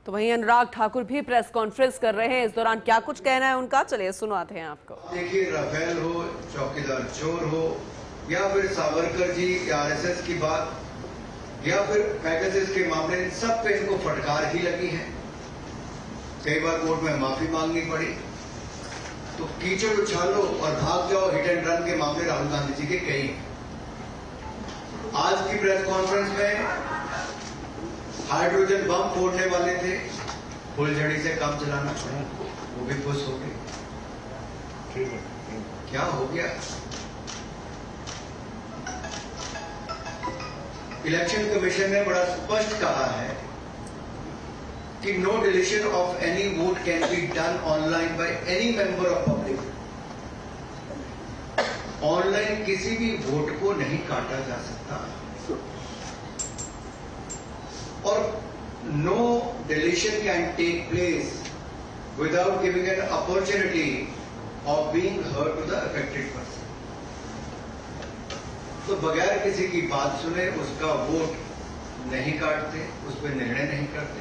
तो वहीं अनुराग ठाकुर भी प्रेस कॉन्फ्रेंस कर रहे हैं। इस दौरान क्या कुछ कहना है उनका, चलिए सुनाते हैं आपको। देखिए, राफेल हो, चौकीदार चोर हो, या फिर सावरकर जी या आरएसएस की बात, या फिर पैकेजेस के मामले, सब पे इनको फटकार ही लगी है। कई बार कोर्ट में माफी मांगनी पड़ी। तो कीचड़ उछालो और भाग जाओ हिट एंड रन के मामले राहुल गांधी जी के कई। आज की प्रेस कॉन्फ्रेंस में हाइड्रोजन बम फोड़ने वाले थे, फुलझड़ी से काम चलाना पड़ा, वो भी खुश हो गए। क्या हो गया? इलेक्शन कमीशन ने बड़ा स्पष्ट कहा है कि no deletion of any vote can be done online by any member of public. Online किसी भी वोट को नहीं काटा जा सकता और no deletion can take place without giving an opportunity of being heard to the affected person. तो बगैर किसी की बात सुने उसका वोट नहीं काटते, उस पर निर्णय नहीं करते।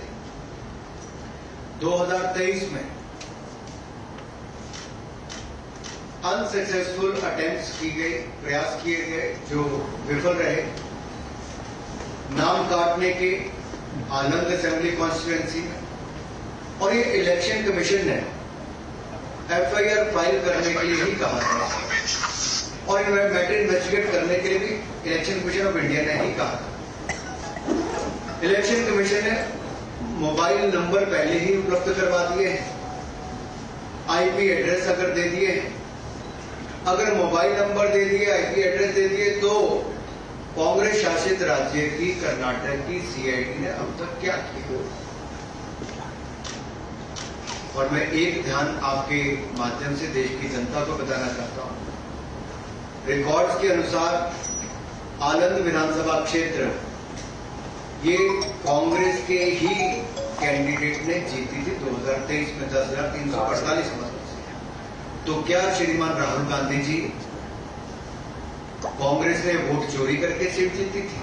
2023 में अनसक्सेसफुल अटेम्प्ट्स की गई, प्रयास किए गए जो विफल रहे, नाम काटने के आनंद असेंबली कॉन्स्टिट्यूएंसी में। और ये इलेक्शन कमीशन ने एफआईआर फाइल करने के लिए ही कहा था और मैटर इन्वेस्टिगेट करने के लिए भी इलेक्शन कमीशन ऑफ इंडिया ने ही कहा था। इलेक्शन कमीशन ने मोबाइल नंबर पहले ही उपलब्ध करवा दिए हैं, आईपी एड्रेस अगर दे दिए हैं, अगर मोबाइल नंबर दे दिए, आईपी एड्रेस दे दिए, तो कांग्रेस शासित राज्य की कर्नाटक की सीआईडी ने अब तक क्या किया? और मैं एक ध्यान आपके माध्यम से देश की जनता को बताना चाहता हूं। रिकॉर्ड्स के अनुसार आनंद विधानसभा क्षेत्र ये कांग्रेस के ही कैंडिडेट ने जीती थी 2023 में 10,348 मतों से। तो क्या श्रीमान राहुल गांधी जी कांग्रेस ने वोट चोरी करके सीट जीती थी?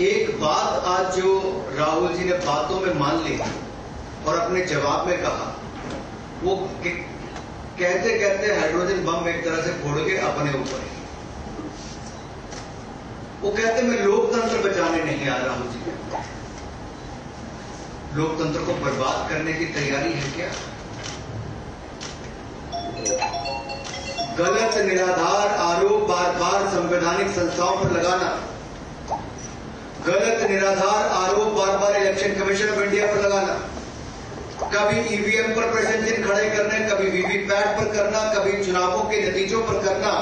एक बात आज जो राहुल जी ने बातों में मान ली और अपने जवाब में कहा, वो कहते कहते हाइड्रोजन बम एक तरह से फोड़ के अपने ऊपर। वो कहते मैं लोकतंत्र बचाने नहीं आया। राहुल जी लोकतंत्र को बर्बाद करने की तैयारी है क्या? गलत निराधार आरोप बार बार संवैधानिक संस्थाओं पर लगाना, गलत निराधार आरोप बार बार इलेक्शन कमीशन ऑफ इंडिया पर लगाना, कभी ईवीएम पर प्रश्न चिन्ह खड़े करने, कभी वीवीपैट पर करना, कभी चुनावों के नतीजों पर करना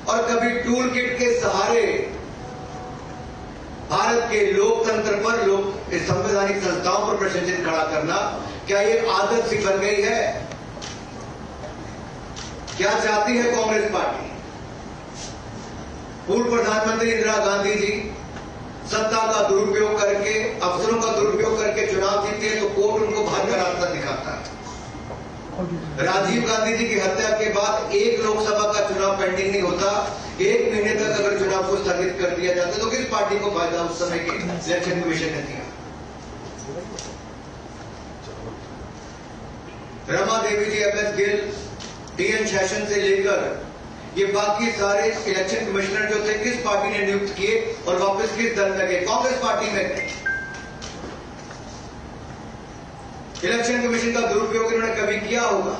और कभी टूल किट के सहारे भारत के लोकतंत्र पर, संवैधानिक संस्थाओं पर प्रश्न चिन्ह खड़ा करना, क्या ये आदत सी बन गई है? क्या चाहती है कांग्रेस पार्टी? पूर्व प्रधानमंत्री इंदिरा गांधी जी सत्ता का दुरुपयोग करके, अफसरों का दुरुपयोग करके चुनाव जीते हैं तो कोर्ट उनको भाग का रास्ता दिखाता है। राजीव गांधी जी की हत्या के बाद एक लोकसभा का चुनाव पेंडिंग नहीं होता, 1 महीने तक अगर चुनाव को स्थगित कर दिया जाता तो किस पार्टी को फायदा उस समय के इलेक्शन कमीशन ने दिया? रमा देवी जी, एमएस गिल, टीएन शेषन से लेकर ये बाकी सारे इलेक्शन कमिश्नर जो थे किस पार्टी ने नियुक्त किए और वापस किस दल में गए? कांग्रेस पार्टी में गए। इलेक्शन कमीशन का दुरुपयोग इन्होंने कभी किया होगा?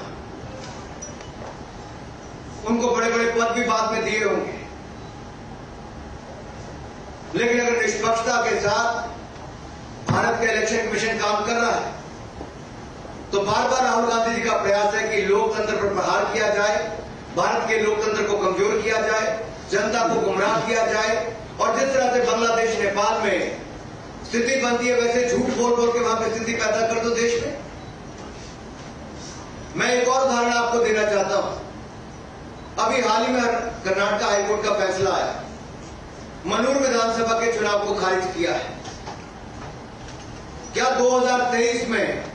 उनको बड़े बड़े पद भी बाद में दिए होंगे, लेकिन अगर निष्पक्षता के साथ भारत का इलेक्शन कमीशन काम कर रहा है तो बार बार राहुल गांधी जी का प्रयास है कि लोकतंत्र पर प्रहार किया जाए, भारत के लोकतंत्र को कमजोर किया जाए, जनता को गुमराह किया जाए। और जिस तरह से बांग्लादेश, नेपाल में स्थिति बनती है वैसे झूठ बोल बोल के वहां पर स्थिति पैदा कर दो देश में। मैं एक और उदाहरण आपको देना चाहता हूं। अभी हाल ही में कर्नाटक हाईकोर्ट का फैसला आया, मनूर विधानसभा के चुनाव को खारिज किया है। क्या 2023 में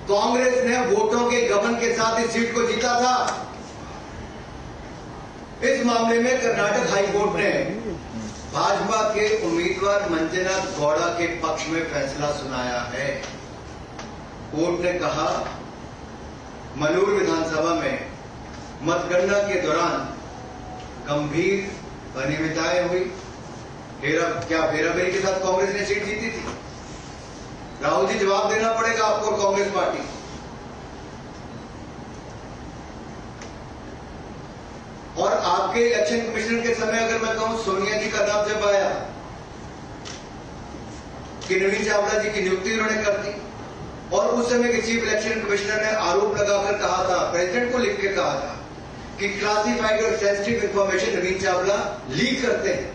कांग्रेस ने वोटों के गबन के साथ इस सीट को जीता था? इस मामले में कर्नाटक हाईकोर्ट ने भाजपा के उम्मीदवार मंजुनाथ गौड़ा के पक्ष में फैसला सुनाया है। कोर्ट ने कहा मनूर विधानसभा में मतगणना के दौरान गंभीर अनियमितताएं हुई। हेराफेरी के साथ कांग्रेस ने सीट जीती थी। राहुल जी, जवाब देना पड़ेगा आपको और कांग्रेस पार्टी। और आपके इलेक्शन कमिश्नर के समय अगर मैं कहूं, सोनिया जी का नाम जब आया कि नवीन चावला जी की नियुक्ति उन्होंने कर दी, और उस समय के चीफ इलेक्शन कमिश्नर ने आरोप लगाकर कहा था, प्रेसिडेंट को लिख के कहा था कि क्लासिफाइड और सेंसिटिव इंफॉर्मेशन नवीन चावला लीक करते हैं।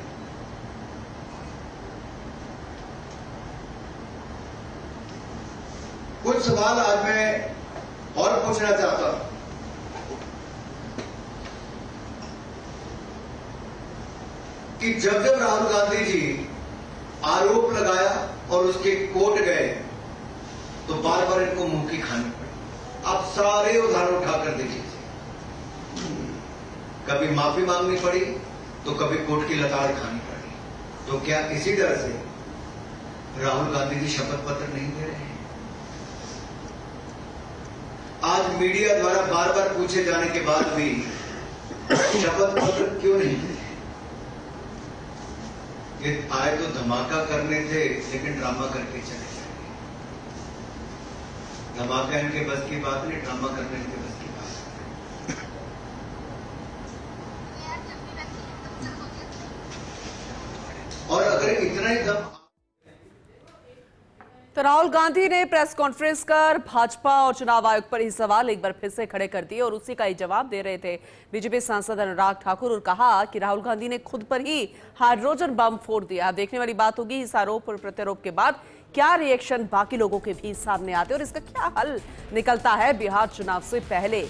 कुछ सवाल आज मैं और पूछना चाहता हूं कि जब जब राहुल गांधी जी आरोप लगाया और उसके कोर्ट गए तो बार बार इनको मुंह की खानी पड़ी। आप सारे उदाहरण उठाकर देखिए, कभी माफी मांगनी पड़ी तो कभी कोर्ट की लताड़ खानी पड़ी। तो क्या इसी डर से राहुल गांधी जी शपथ पत्र नहीं दे रहे हैं? आज मीडिया द्वारा बार बार पूछे जाने के बाद भी शपथ पत्र क्यों नहीं दे? ये आए तो धमाका करने थे, लेकिन ड्रामा करके चले जाए। धमाका इनके बस की बात नहीं, ड्रामा करने इनके बस की बात। और अगर इतना ही दम। तो राहुल गांधी ने प्रेस कॉन्फ्रेंस कर भाजपा और चुनाव आयोग पर ही सवाल एक बार फिर से खड़े कर दिए और उसी का ही जवाब दे रहे थे बीजेपी सांसद अनुराग ठाकुर, और कहा कि राहुल गांधी ने खुद पर ही हाइड्रोजन बम फोड़ दिया। देखने वाली बात होगी इस आरोप और प्रत्यारोप के बाद क्या रिएक्शन बाकी लोगों के भी सामने आते और इसका क्या हल निकलता है बिहार चुनाव से पहले।